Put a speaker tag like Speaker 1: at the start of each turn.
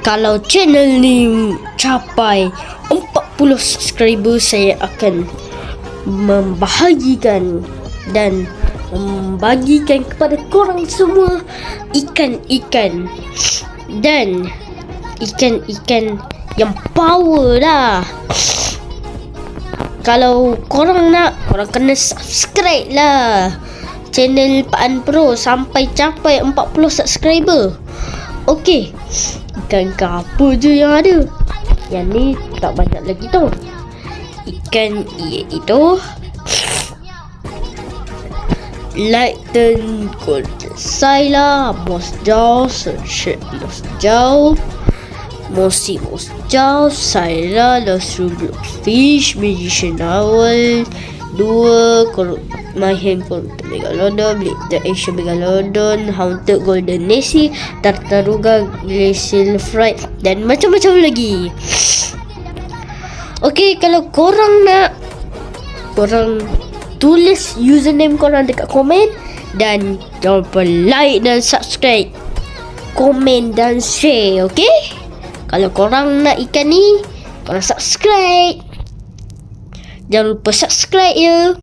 Speaker 1: Kalau channel ni capai 40 subscriber, saya akan membahagikan dan membagikan kepada korang semua ikan-ikan dan ikan-ikan yang power lah. Kalau korang nak, korang kena subscribe lah channel Paan Pro sampai capai 40 subscriber. Okey, ikan apa je yang ada? Yang ni tak banyak lagi tau. Ikan iaitu Lighten Sai lah, Mos Jau, Mosi Mos Jau, Saila, Lasru Fish, Magician Owl, 2 My Handphone Megalodon, The Asian Megalodon, Haunted Golden Nessie, Tartaruga Glacial Fright dan macam-macam lagi. Okey, kalau korang nak, korang tulis username korang dekat komen dan jangan lupa like dan subscribe, komen dan share. Okey, kalau korang nak ikan ni, korang subscribe. Jangan lupa subscribe ya.